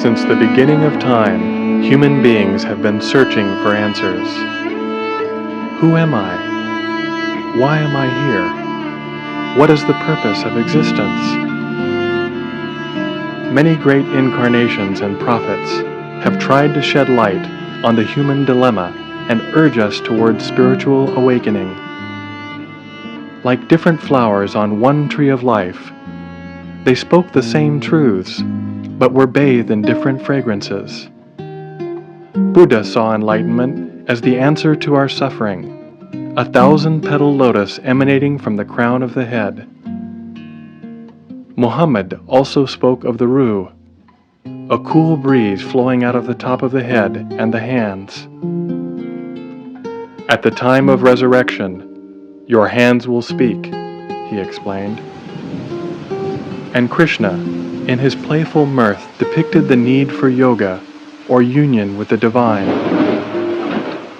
Since the beginning of time, human beings have been searching for answers. Who am I? Why am I here? What is the purpose of existence? Many great incarnations and prophets have tried to shed light on the human dilemma and urge us towards spiritual awakening. Like different flowers on one tree of life, they spoke the same truths, but were bathed in different fragrances. Buddha saw enlightenment as the answer to our suffering, a 1,000-petal lotus emanating from the crown of the head. Muhammad also spoke of the Ruh, a cool breeze flowing out of the top of the head and the hands. At the time of resurrection, your hands will speak, he explained. And Krishna, in his playful mirth, depicted the need for yoga, or union with the divine.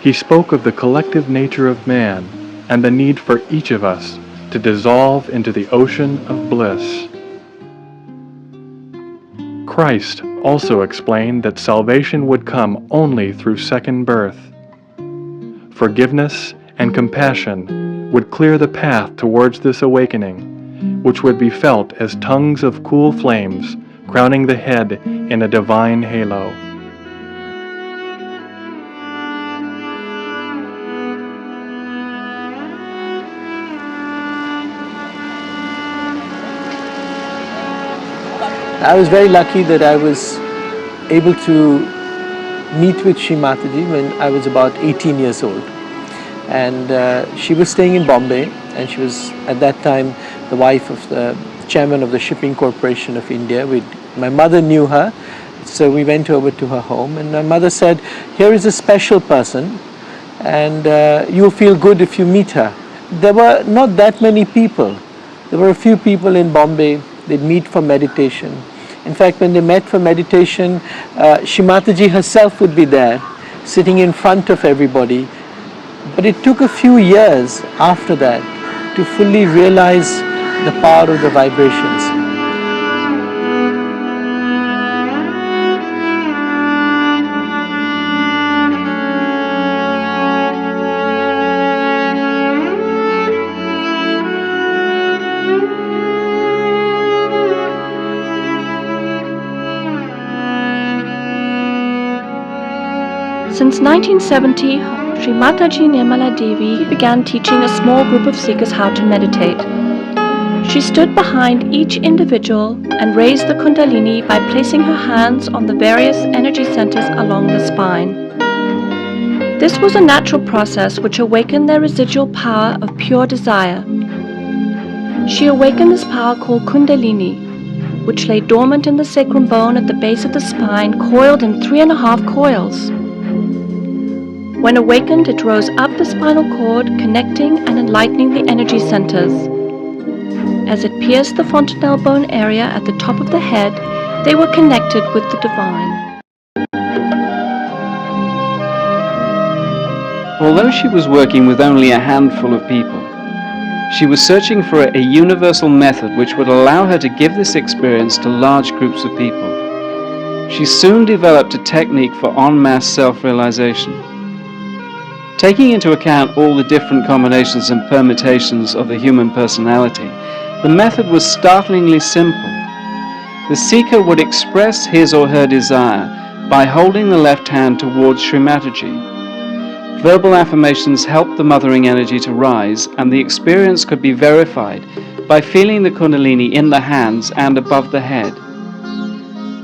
He spoke of the collective nature of man and the need for each of us to dissolve into the ocean of bliss. Christ also explained that salvation would come only through second birth. Forgiveness and compassion would clear the path towards this awakening, which would be felt as tongues of cool flames crowning the head in a divine halo. I was very lucky that I was able to meet with Shri Mataji when I was about 18 years old. And she was staying in Bombay, and she was at that time the wife of the chairman of the Shipping Corporation of India. My mother knew her, so we went over to her home, and my mother said, here is a special person, and you'll feel good if you meet her. There were not that many people. There were a few people in Bombay. They'd meet for meditation. In fact, when they met for meditation, Shri Mataji herself would be there, sitting in front of everybody. But it took a few years after that to fully realize the power of the vibrations. Since 1970, Shri Mataji Nirmala Devi began teaching a small group of seekers how to meditate. She stood behind each individual and raised the Kundalini by placing her hands on the various energy centers along the spine. This was a natural process which awakened their residual power of pure desire. She awakened this power called Kundalini, which lay dormant in the sacrum bone at the base of the spine, coiled in 3.5 coils. When awakened, it rose up the spinal cord, connecting and enlightening the energy centers. As it pierced the fontanelle bone area at the top of the head, they were connected with the divine. Although she was working with only a handful of people, she was searching for a universal method which would allow her to give this experience to large groups of people. She soon developed a technique for en masse self-realization. Taking into account all the different combinations and permutations of the human personality, the method was startlingly simple. The seeker would express his or her desire by holding the left hand towards Shri Mataji. Verbal affirmations helped the mothering energy to rise, and the experience could be verified by feeling the Kundalini in the hands and above the head.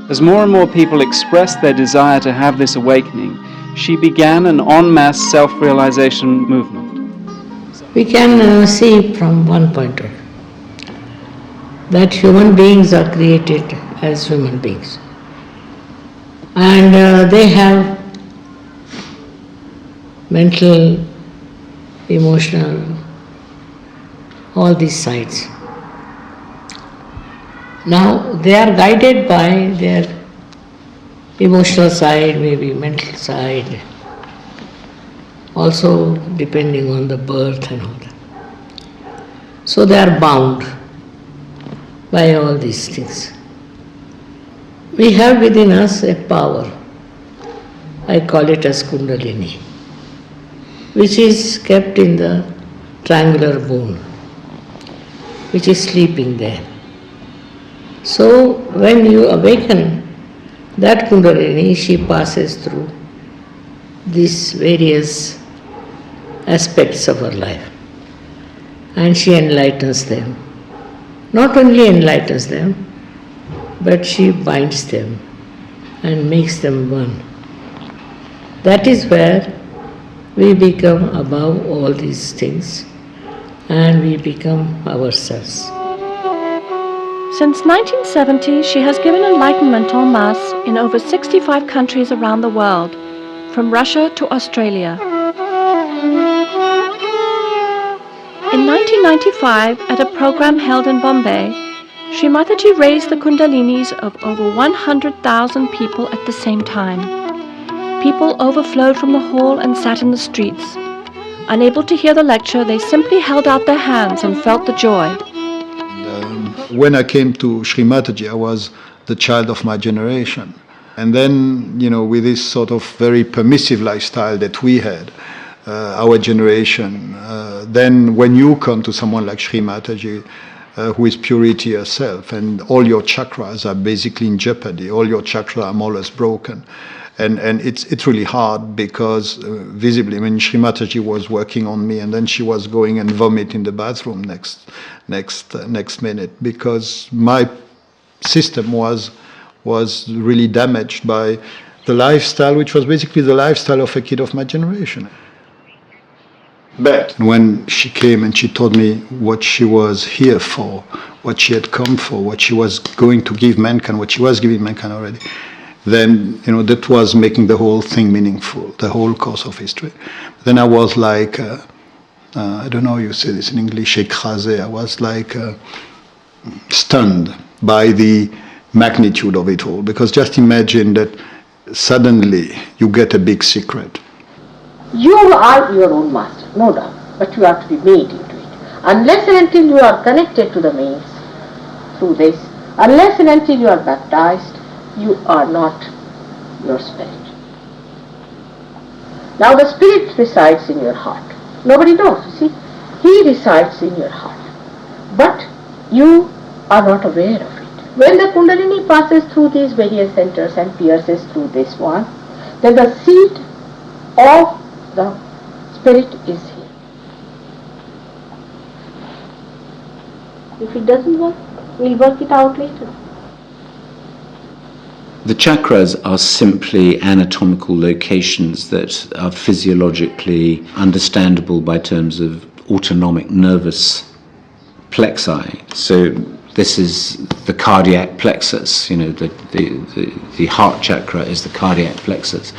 As more and more people expressed their desire to have this awakening, she began an en masse self-realization movement. We can see from one point of view that human beings are created as human beings, and they have mental, emotional, all these sides. Now they are guided by their emotional side, maybe mental side, also depending on the birth and all that. So they are bound by all these things. We have within us a power, I call it as Kundalini, which is kept in the triangular bone, which is sleeping there. So when you awaken that Kundalini, she passes through these various aspects of her life and she enlightens them. Not only enlightens them, but she binds them and makes them one. That is where we become above all these things and we become ourselves. Since 1970, she has given enlightenment en masse in over 65 countries around the world, from Russia to Australia. In 1995, at a program held in Bombay, Shri Mataji raised the Kundalinis of over 100,000 people at the same time. People overflowed from the hall and sat in the streets. Unable to hear the lecture, they simply held out their hands and felt the joy. When I came to Shri Mataji, I was the child of my generation. And then, with this sort of very permissive lifestyle that we had, our generation, then when you come to someone like Shri Mataji, who is purity herself, and all your chakras are basically in jeopardy, all your chakras are more or less broken. And it's really hard because visibly, Shri Mataji was working on me, and then she was going and vomit in the bathroom next minute, because my system was really damaged by the lifestyle, which was basically the lifestyle of a kid of my generation. But when she came and she told me what she was here for, what she had come for, what she was going to give mankind, what she was giving mankind already, then that was making the whole thing meaningful, the whole course of history. Then I was like, I don't know how you say this in English, écrasé. I was like stunned by the magnitude of it all, because just imagine that suddenly you get a big secret. You are your own master, no doubt, but you have to be made into it. Unless and until you are connected to the means through this, unless and until you are baptized, you are not your spirit. Now the spirit resides in your heart. Nobody knows, you see. He resides in your heart. But you are not aware of it. When the Kundalini passes through these various centers and pierces through this one, then the seed of the spirit is here. If it doesn't work, we'll work it out later. The chakras are simply anatomical locations that are physiologically understandable by terms of autonomic nervous plexi. So this is the cardiac plexus, the heart chakra is the cardiac plexus.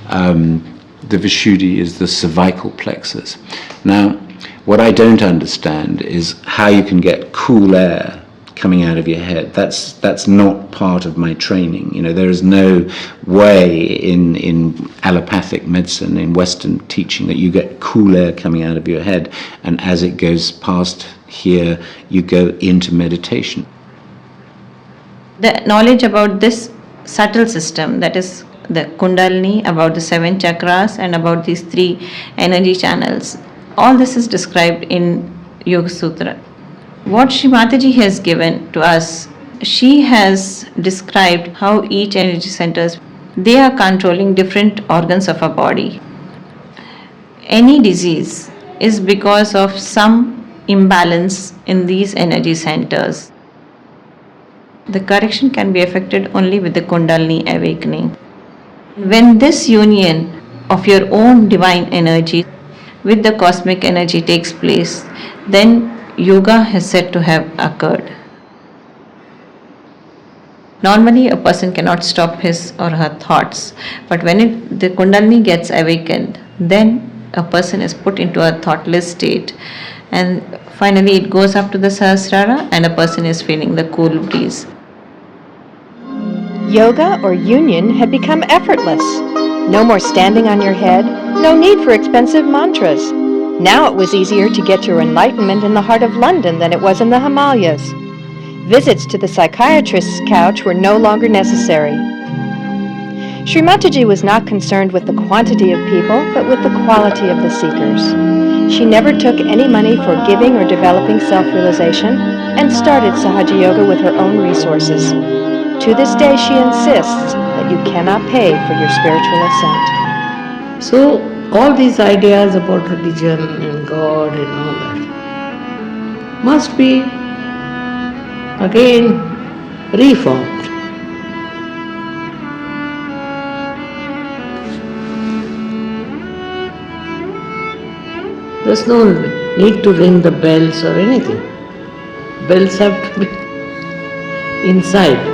The Vishuddhi is the cervical plexus. Now, what I don't understand is how you can get cool air coming out of your head. That's not part of my training. There is no way in allopathic medicine, in Western teaching, that you get cool air coming out of your head, and as it goes past here, you go into meditation. The knowledge about this subtle system, that is the Kundalini, about the 7 chakras, and about these 3 energy channels, all this is described in Yoga Sutra. What Shri Mataji has given to us, she has described how each energy centers, they are controlling different organs of our body. Any disease is because of some imbalance in these energy centers. The correction can be effected only with the Kundalini awakening. When this union of your own divine energy with the cosmic energy takes place, then yoga is said to have occurred. Normally a person cannot stop his or her thoughts, but when the Kundalini gets awakened, then a person is put into a thoughtless state, and finally it goes up to the Sahasrara and a person is feeling the cool breeze. Yoga or union had become effortless. No more standing on your head, no need for expensive mantras. Now it was easier to get your enlightenment in the heart of London than it was in the Himalayas. Visits to the psychiatrist's couch were no longer necessary. Shri Mataji was not concerned with the quantity of people, but with the quality of the seekers. She never took any money for giving or developing self-realization and started Sahaja Yoga with her own resources. To this day, she insists that you cannot pay for your spiritual ascent. So, all these ideas about religion and God and all that must be again reformed. There's no need to ring the bells or anything. Bells have to be inside.